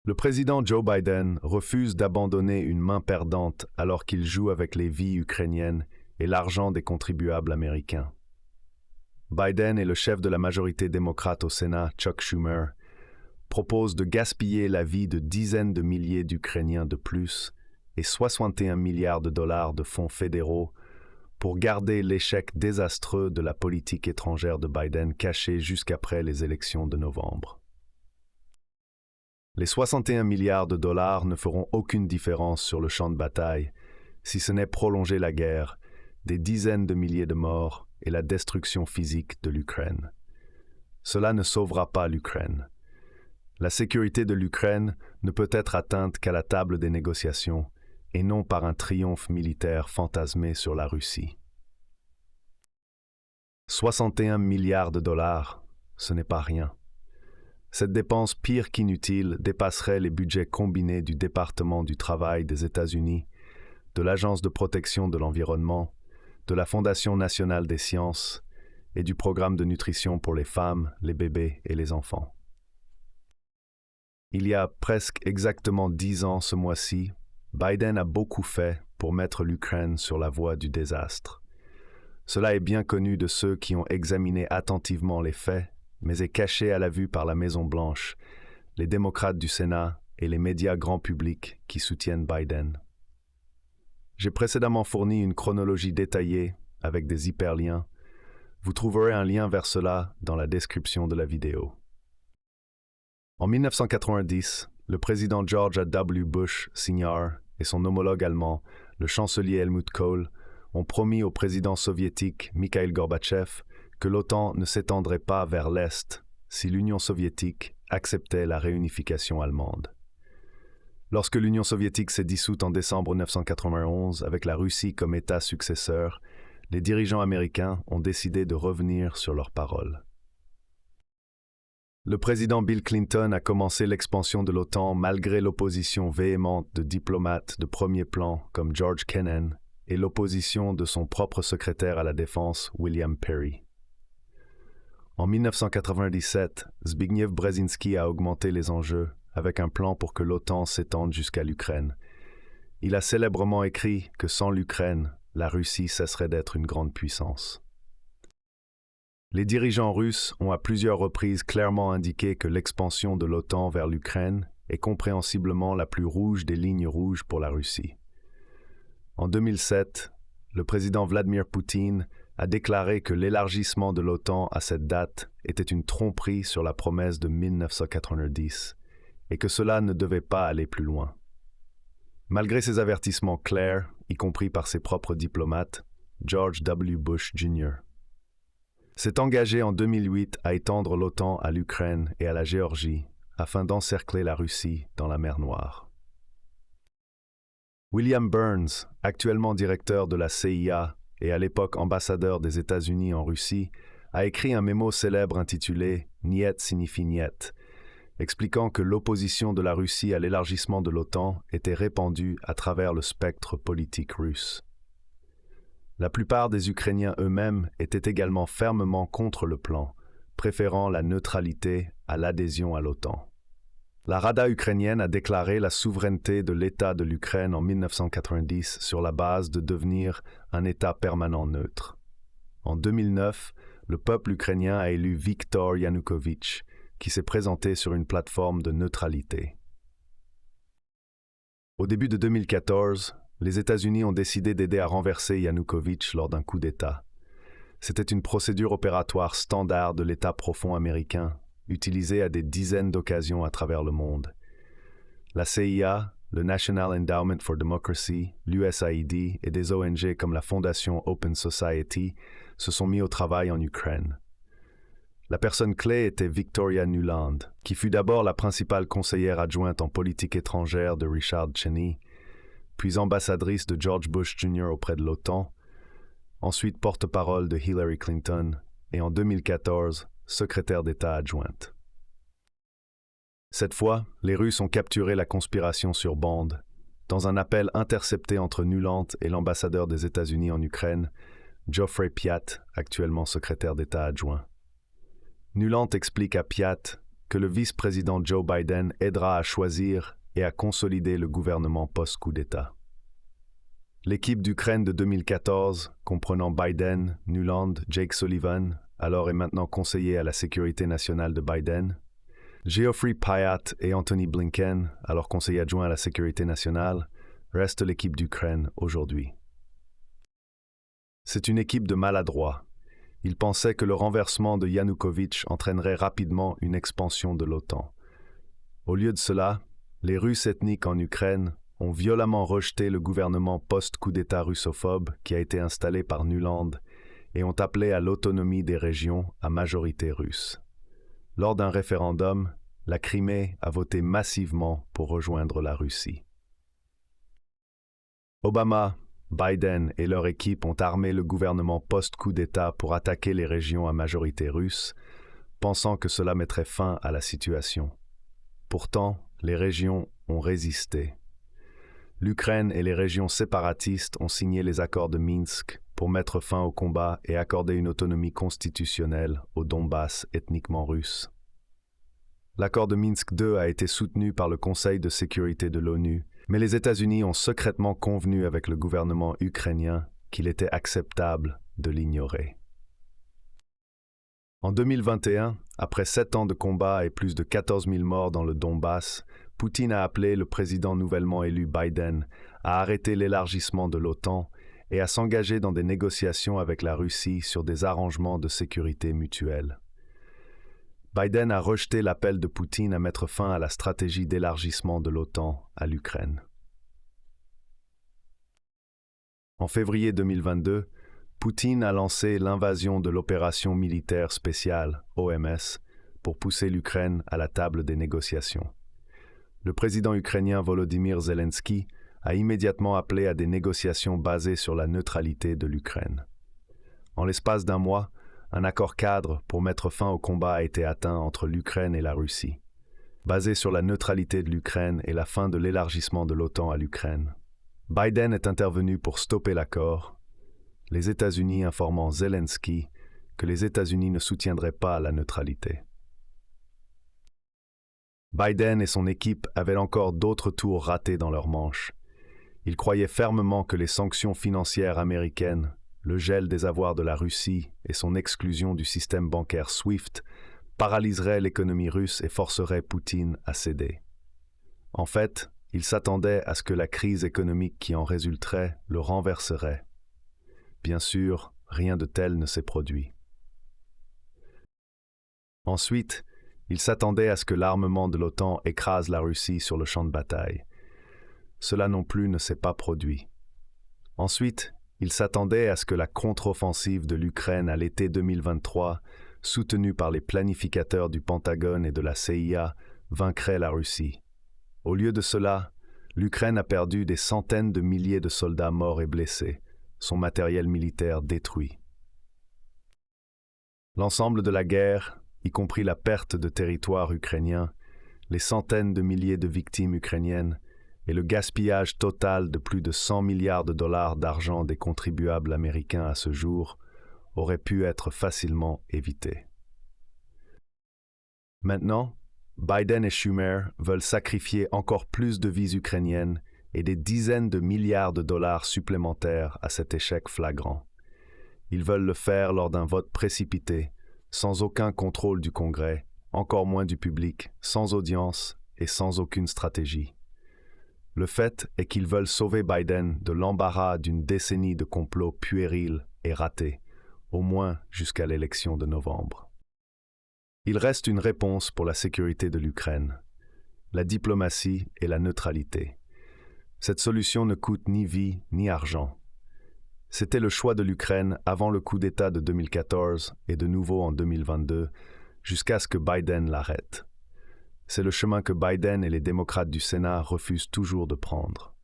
Le président Joe Biden refuse d'abandonner une main perdante alors qu'il joue avec les vies ukrainiennes et l'argent des contribuables américains. Biden et le chef de la majorité démocrate au Sénat, Chuck Schumer, proposent de gaspiller la vie de dizaines de milliers d'Ukrainiens de plus et 61 milliards de dollars de fonds fédéraux pour garder l'échec désastreux de la politique étrangère de Biden caché jusqu'après les élections de novembre. Les 61 milliards de dollars ne feront aucune différence sur le champ de bataille, si ce n'est prolonger la guerre, des dizaines de milliers de morts et la destruction physique de l'Ukraine. Cela ne sauvera pas l'Ukraine. La sécurité de l'Ukraine ne peut être atteinte qu'à la table des négociations et non par un triomphe militaire fantasmé sur la Russie. 61 milliards de dollars, ce n'est pas rien. Cette dépense pire qu'inutile dépasserait les budgets combinés du département du travail des États-Unis, de l'Agence de protection de l'environnement, de la Fondation nationale des sciences et du programme de nutrition pour les femmes, les bébés et les enfants. Il y a presque exactement 10 ans ce mois-ci, Biden a beaucoup fait pour mettre l'Ukraine sur la voie du désastre. Cela est bien connu de ceux qui ont examiné attentivement les faits, mais est caché à la vue par la Maison-Blanche, les démocrates du Sénat et les médias grand public qui soutiennent Biden. J'ai précédemment fourni une chronologie détaillée avec des hyperliens. Vous trouverez un lien vers cela dans la description de la vidéo. En 1990, le président George W. Bush Sr. et son homologue allemand, le chancelier Helmut Kohl, ont promis au président soviétique Mikhail Gorbatchev que l'OTAN ne s'étendrait pas vers l'Est si l'Union soviétique acceptait la réunification allemande. Lorsque l'Union soviétique s'est dissoute en décembre 1991 avec la Russie comme État successeur, les dirigeants américains ont décidé de revenir sur leurs paroles. Le président Bill Clinton a commencé l'expansion de l'OTAN malgré l'opposition véhémente de diplomates de premier plan comme George Kennan et l'opposition de son propre secrétaire à la Défense, William Perry. En 1997, Zbigniew Brzezinski a augmenté les enjeux avec un plan pour que l'OTAN s'étende jusqu'à l'Ukraine. Il a célèbrement écrit que sans l'Ukraine, la Russie cesserait d'être une grande puissance. Les dirigeants russes ont à plusieurs reprises clairement indiqué que l'expansion de l'OTAN vers l'Ukraine est compréhensiblement la plus rouge des lignes rouges pour la Russie. En 2007, le président Vladimir Poutine a déclaré que l'élargissement de l'OTAN à cette date était une tromperie sur la promesse de 1990 et que cela ne devait pas aller plus loin. Malgré ces avertissements clairs, y compris par ses propres diplomates, George W. Bush Jr. s'est engagé en 2008 à étendre l'OTAN à l'Ukraine et à la Géorgie afin d'encercler la Russie dans la mer Noire. William Burns, actuellement directeur de la CIA et à l'époque ambassadeur des États-Unis en Russie, a écrit un mémo célèbre intitulé « Niet signifie niet », expliquant que l'opposition de la Russie à l'élargissement de l'OTAN était répandue à travers le spectre politique russe. La plupart des Ukrainiens eux-mêmes étaient également fermement contre le plan, préférant la neutralité à l'adhésion à l'OTAN. La Rada ukrainienne a déclaré la souveraineté de l'État de l'Ukraine en 1990 sur la base de devenir un État permanent neutre. En 2009, le peuple ukrainien a élu Viktor Yanukovych, qui s'est présenté sur une plateforme de neutralité. Au début de 2014, les États-Unis ont décidé d'aider à renverser Yanukovych lors d'un coup d'État. C'était une procédure opératoire standard de l'État profond américain, utilisée à des dizaines d'occasions à travers le monde. La CIA, le National Endowment for Democracy, l'USAID et des ONG comme la Fondation Open Society se sont mis au travail en Ukraine. La personne clé était Victoria Nuland, qui fut d'abord la principale conseillère adjointe en politique étrangère de Richard Cheney, puis ambassadrice de George Bush Jr. auprès de l'OTAN, ensuite porte-parole de Hillary Clinton et en 2014, secrétaire d'État adjointe. Cette fois, les Russes ont capturé la conspiration sur bande, dans un appel intercepté entre Nuland et l'ambassadeur des États-Unis en Ukraine, Geoffrey Piat, actuellement secrétaire d'État adjoint. Nuland explique à Piat que le vice-président Joe Biden aidera à choisir et à consolider le gouvernement post-coup d'État. L'équipe d'Ukraine de 2014, comprenant Biden, Nuland, Jake Sullivan, alors et maintenant conseiller à la sécurité nationale de Biden, Geoffrey Pyatt et Anthony Blinken, alors conseiller adjoint à la sécurité nationale, reste l'équipe d'Ukraine aujourd'hui. C'est une équipe de maladroits. Ils pensaient que le renversement de Yanukovych entraînerait rapidement une expansion de l'OTAN. Au lieu de cela, les Russes ethniques en Ukraine ont violemment rejeté le gouvernement post-coup d'État russophobe qui a été installé par Nuland et ont appelé à l'autonomie des régions à majorité russe. Lors d'un référendum, la Crimée a voté massivement pour rejoindre la Russie. Obama, Biden et leur équipe ont armé le gouvernement post-coup d'État pour attaquer les régions à majorité russe, pensant que cela mettrait fin à la situation. Pourtant, les régions ont résisté. L'Ukraine et les régions séparatistes ont signé les accords de Minsk pour mettre fin au combat et accorder une autonomie constitutionnelle au Donbass ethniquement russe. L'accord de Minsk II a été soutenu par le Conseil de sécurité de l'ONU, mais les États-Unis ont secrètement convenu avec le gouvernement ukrainien qu'il était acceptable de l'ignorer. En 2021, après 7 ans de combat et plus de 14 000 morts dans le Donbass, Poutine a appelé le président nouvellement élu Biden à arrêter l'élargissement de l'OTAN et à s'engager dans des négociations avec la Russie sur des arrangements de sécurité mutuelle. Biden a rejeté l'appel de Poutine à mettre fin à la stratégie d'élargissement de l'OTAN à l'Ukraine. En février 2022, Poutine a lancé l'invasion de l'opération militaire spéciale, OMS, pour pousser l'Ukraine à la table des négociations. Le président ukrainien Volodymyr Zelensky a immédiatement appelé à des négociations basées sur la neutralité de l'Ukraine. En l'espace d'un mois, un accord cadre pour mettre fin au combat a été atteint entre l'Ukraine et la Russie, basé sur la neutralité de l'Ukraine et la fin de l'élargissement de l'OTAN à l'Ukraine. Biden est intervenu pour stopper l'accord, les États-Unis informant Zelensky que les États-Unis ne soutiendraient pas la neutralité. Biden et son équipe avaient encore d'autres tours ratés dans leur manche. Ils croyaient fermement que les sanctions financières américaines, le gel des avoirs de la Russie et son exclusion du système bancaire SWIFT paralyseraient l'économie russe et forceraient Poutine à céder. En fait, ils s'attendaient à ce que la crise économique qui en résulterait le renverserait. Bien sûr, rien de tel ne s'est produit. Ensuite, ils s'attendaient à ce que l'armement de l'OTAN écrase la Russie sur le champ de bataille. Cela non plus ne s'est pas produit. Ensuite, ils s'attendaient à ce que la contre-offensive de l'Ukraine à l'été 2023, soutenue par les planificateurs du Pentagone et de la CIA, vaincrait la Russie. Au lieu de cela, l'Ukraine a perdu des centaines de milliers de soldats morts et blessés, son matériel militaire détruit. L'ensemble de la guerre, y compris la perte de territoire ukrainien, les centaines de milliers de victimes ukrainiennes et le gaspillage total de plus de 100 milliards de dollars d'argent des contribuables américains à ce jour auraient pu être facilement évités. Maintenant, Biden et Schumer veulent sacrifier encore plus de vies ukrainiennes et des dizaines de milliards de dollars supplémentaires à cet échec flagrant. Ils veulent le faire lors d'un vote précipité, sans aucun contrôle du Congrès, encore moins du public, sans audience et sans aucune stratégie. Le fait est qu'ils veulent sauver Biden de l'embarras d'une décennie de complots puérils et ratés, au moins jusqu'à l'élection de novembre. Il reste une réponse pour la sécurité de l'Ukraine, la diplomatie et la neutralité. Cette solution ne coûte ni vie ni argent. C'était le choix de l'Ukraine avant le coup d'État de 2014 et de nouveau en 2022, jusqu'à ce que Biden l'arrête. C'est le chemin que Biden et les démocrates du Sénat refusent toujours de prendre.